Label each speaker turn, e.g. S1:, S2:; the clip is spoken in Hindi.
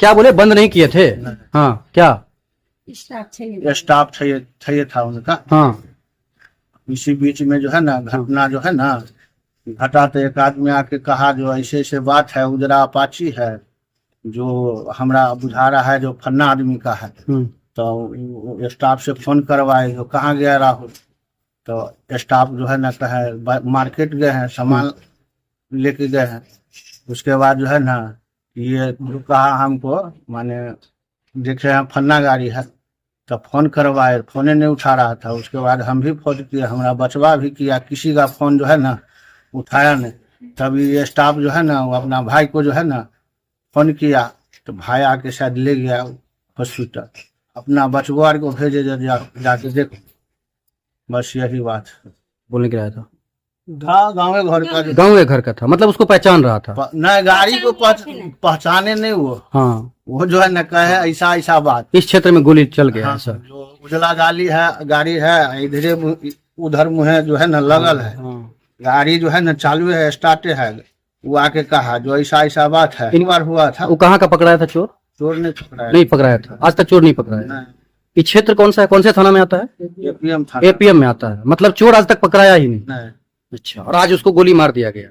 S1: क्या बोले, बंद नहीं किए थे? हाँ, क्या
S2: स्टाफ चाहिए था उनका।
S1: हाँ
S2: इसी बीच में जो है ना घटना जो है ना घटा, तो एक आदमी आके कहा जो ऐसे ऐसे बात है, उजरा अपाची है जो हमरा बुझा रहा है जो फन्ना आदमी का है। तो स्टाफ से फोन करवाए जो कहाँ गया राहुल, तो स्टाफ जो है ना कहे मार्केट गए हैं, सामान लेके गए हैं। उसके बाद जो है ना ये जो कहा हमको, माने देखे हैं फन्ना गाड़ी है, तो फोन करवाए, फोने नहीं उठा रहा था। उसके बाद हम भी फोन किया, हमारा बचवा भी किया, किसी का फोन जो है ना उठाया नहीं। तभी ये स्टाफ जो है ना वो अपना भाई को जो है ना फोन किया, तो भाई आके शायद ले गया हॉस्पिटल, अपना बचवा को भेजे जाके देखो। बस यही बात
S1: बोलने के लाया था,
S2: गाँव घर का
S1: गाँव के घर का था, मतलब उसको पहचान रहा था?
S2: नहीं, गाड़ी को पहचाने नहीं वो।
S1: हाँ,
S2: वो जो है न कहे ऐसा ऐसा बात,
S1: इस क्षेत्र में गोली चल गया
S2: हाँ,
S1: ऐसा?
S2: जो उजला गाड़ी है इधरे उधर मुँह जो है न लगल है, गाड़ी जो है न चालू है, स्टार्टे है। वो आके कहा जो ऐसा ऐसा बात है, इन बार हुआ था।
S1: वो कहाँ का पकड़ाया था चोर?
S2: चोर नहीं पकड़ाया,
S1: नहीं पकड़ाया था, आज तक चोर नहीं पकड़ाया।
S2: नहीं।
S1: ये क्षेत्र कौन सा है, कौन से थाना में आता है?
S2: एपीएम था।
S1: एपीएम में आता है, मतलब चोर आज तक पकड़ाया ही नहीं।
S2: नहीं।
S1: अच्छा, और आज उसको गोली मार दिया गया?